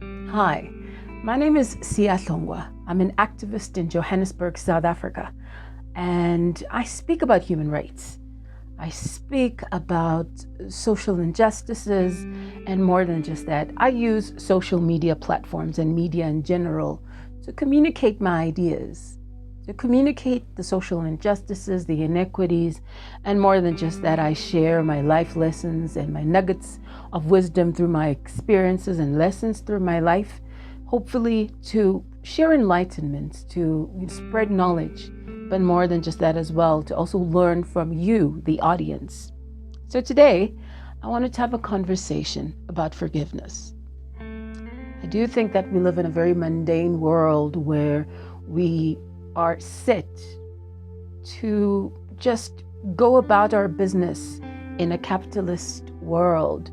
Hi, my name is Sia Hlongwa. I'm an activist in Johannesburg, South Africa, and I speak about human rights. I speak about social injustices, and more than just that, I use social media platforms and media in general to communicate my ideas, to communicate the social injustices, the inequities, and more than just that, I share my life lessons and my nuggets of wisdom through my experiences and lessons through my life, hopefully to share enlightenment, to spread knowledge, but more than just that as well, to also learn from you, the audience. So today, I wanted to have a conversation about forgiveness. I do think that we live in a very mundane world where we are set to just go about our business in a capitalist world.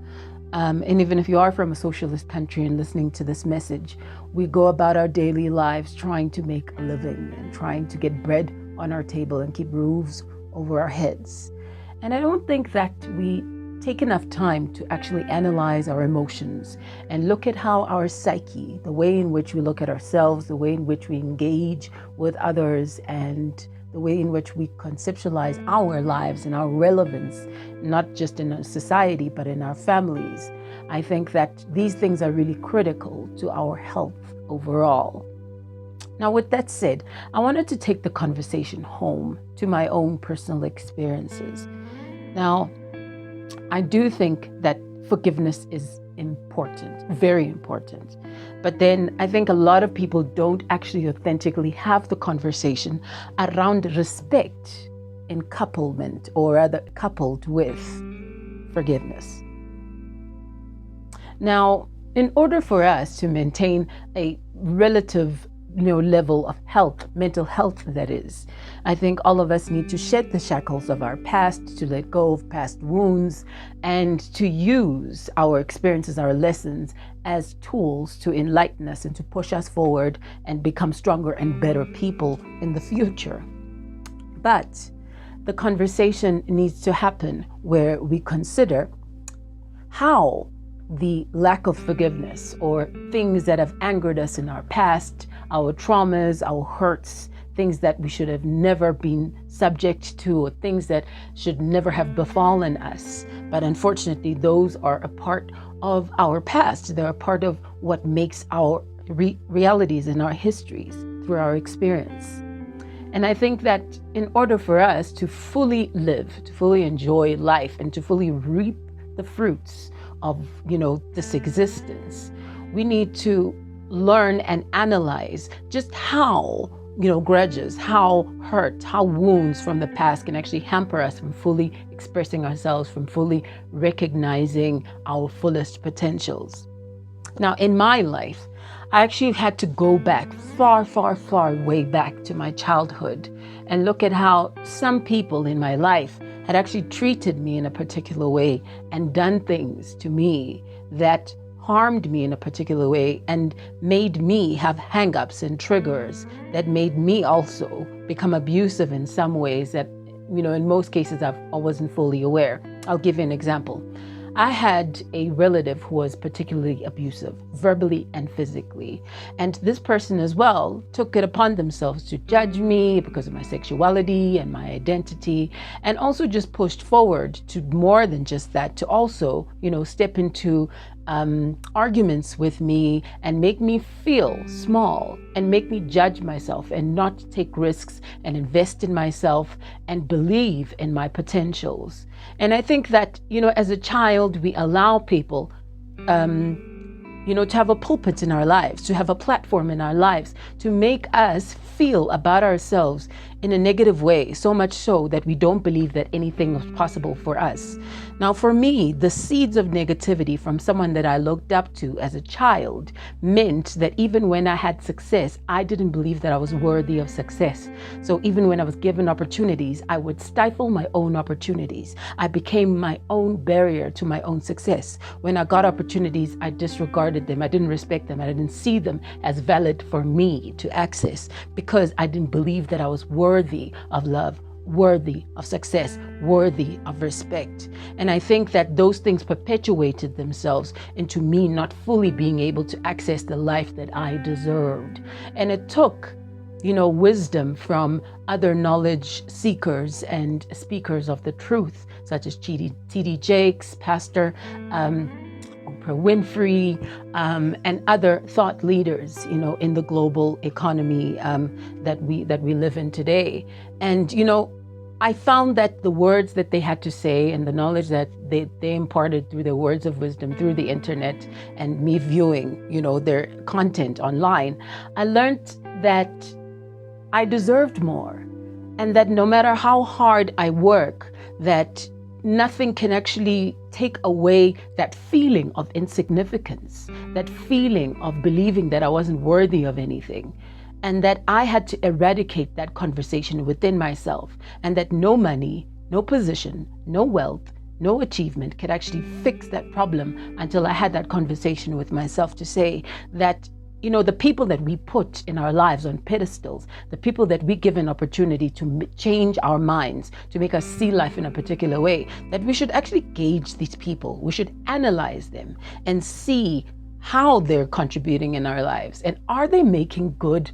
And even if you are from a socialist country and listening to this message, we go about our daily lives trying to make a living and trying to get bread on our table and keep roofs over our heads. And I don't think that we take enough time to actually analyze our emotions and look at how our psyche, the way in which we look at ourselves, the way in which we engage with others, and the way in which we conceptualize our lives and our relevance, not just in a society, but in our families. I think that these things are really critical to our health overall. Now, with that said, I wanted to take the conversation home to my own personal experiences. Now, I do think that forgiveness is important, very important. But then I think a lot of people don't actually authentically have the conversation around respect in couplement, or rather coupled with forgiveness. Now, in order for us to maintain a relative level of health, mental health that is, I think all of us need to shed the shackles of our past, to let go of past wounds, and to use our experiences, our lessons as tools to enlighten us and to push us forward and become stronger and better people in the future. But the conversation needs to happen where we consider how the lack of forgiveness or things that have angered us in our past, our traumas, our hurts, things that we should have never been subject to, or things that should never have befallen us. But unfortunately, those are a part of our past. They're a part of what makes our realities and our histories through our experience. And I think that in order for us to fully live, to fully enjoy life, and to fully reap the fruits of this existence, we need to learn and analyze just how grudges, how hurt, how wounds from the past can actually hamper us from fully expressing ourselves, from fully recognizing our fullest potentials. Now, in my life, I actually had to go back far, far, far way back to my childhood and look at how some people in my life had actually treated me in a particular way and done things to me that harmed me in a particular way and made me have hang-ups and triggers that made me also become abusive in some ways that, in most cases I wasn't fully aware. I'll give you an example. I had a relative who was particularly abusive, verbally and physically. And this person as well took it upon themselves to judge me because of my sexuality and my identity, and also just pushed forward to more than just that, to also, step into arguments with me and make me feel small and make me judge myself and not take risks and invest in myself and believe in my potentials. And I think that, as a child, we allow people, to have a pulpit in our lives, to have a platform in our lives, to make us feel about ourselves in a negative way, so much so that we don't believe that anything was possible for us. Now, for me, the seeds of negativity from someone that I looked up to as a child meant that even when I had success, I didn't believe that I was worthy of success. So even when I was given opportunities, I would stifle my own opportunities. I became my own barrier to my own success. When I got opportunities, I disregarded them. I didn't respect them. I didn't see them as valid for me to access because I didn't believe that I was worthy of love, worthy of success, worthy of respect. And I think that those things perpetuated themselves into me not fully being able to access the life that I deserved. And it took wisdom from other knowledge seekers and speakers of the truth, such as T.D. Jakes, Pastor Oprah Winfrey, and other thought leaders, in the global economy that we live in today. And I found that the words that they had to say and the knowledge that they imparted through their words of wisdom through the internet and me viewing, their content online, I learned that I deserved more, and that no matter how hard I work, that nothing can actually take away that feeling of insignificance, that feeling of believing that I wasn't worthy of anything, and that I had to eradicate that conversation within myself, and that no money, no position, no wealth, no achievement could actually fix that problem until I had that conversation with myself to say that the people that we put in our lives on pedestals, the people that we give an opportunity to change our minds, to make us see life in a particular way, that we should actually gauge these people. We should analyze them and see how they're contributing in our lives. And are they making good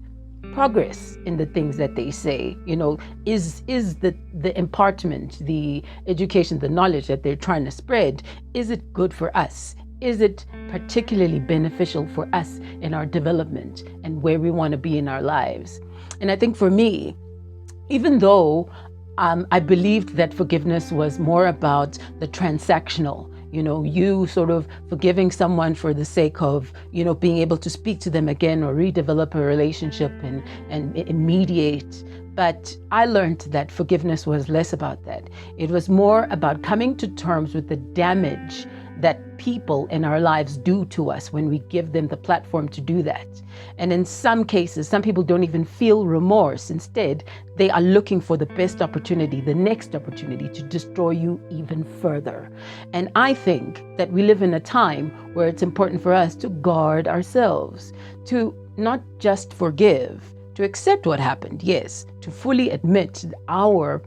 progress in the things that they say? Is the impartment, the education, the knowledge that they're trying to spread, is it good for us? Is it particularly beneficial for us in our development and where we want to be in our lives? And I think for me, even though I believed that forgiveness was more about the transactional, you sort of forgiving someone for the sake of, being able to speak to them again or redevelop a relationship and mediate. But I learned that forgiveness was less about that. It was more about coming to terms with the damage that people in our lives do to us when we give them the platform to do that. And in some cases, some people don't even feel remorse. Instead, they are looking for the best opportunity, the next opportunity to destroy you even further. And I think that we live in a time where it's important for us to guard ourselves, to not just forgive, to accept what happened, yes, to fully admit our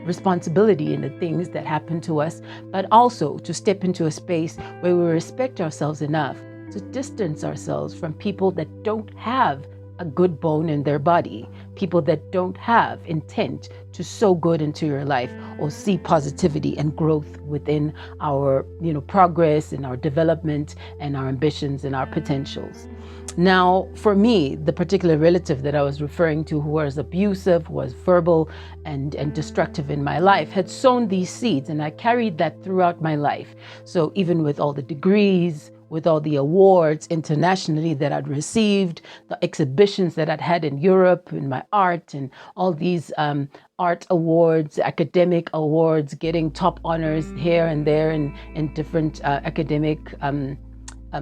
responsibility in the things that happen to us, but also to step into a space where we respect ourselves enough to distance ourselves from people that don't have a good bone in their body, people that don't have intent to sow good into your life or see positivity and growth within our, progress and our development and our ambitions and our potentials. Now, for me, the particular relative that I was referring to, who was abusive, who was verbal and destructive in my life, had sown these seeds, and I carried that throughout my life. So even with all the degrees, with all the awards internationally that I'd received, the exhibitions that I'd had in Europe in my art, and all these art awards, academic awards, getting top honors here and there in different academic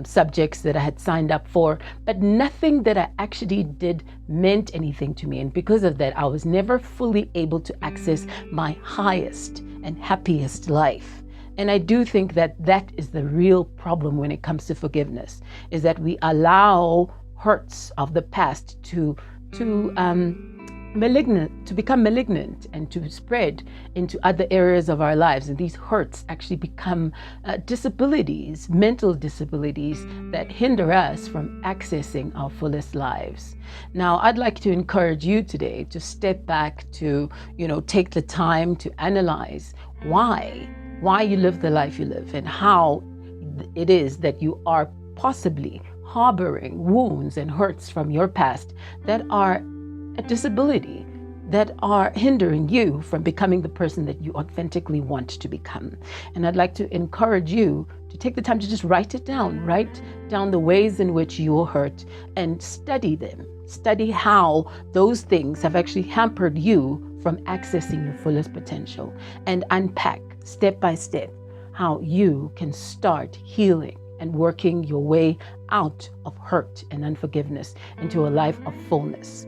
subjects that I had signed up for, but nothing that I actually did meant anything to me. And because of that, I was never fully able to access my highest and happiest life. And I do think that that is the real problem when it comes to forgiveness, is that we allow hurts of the past to become malignant and to spread into other areas of our lives. And these hurts actually become disabilities, mental disabilities that hinder us from accessing our fullest lives. Now, I'd like to encourage you today to step back, to, take the time to analyze why you live the life you live and how it is that you are possibly harboring wounds and hurts from your past that are a disability, that are hindering you from becoming the person that you authentically want to become. And I'd like to encourage you to take the time to just write down the ways in which you were hurt and study them. Study how those things have actually hampered you from accessing your fullest potential, and unpack step by step how you can start healing and working your way out of hurt and unforgiveness into a life of fullness.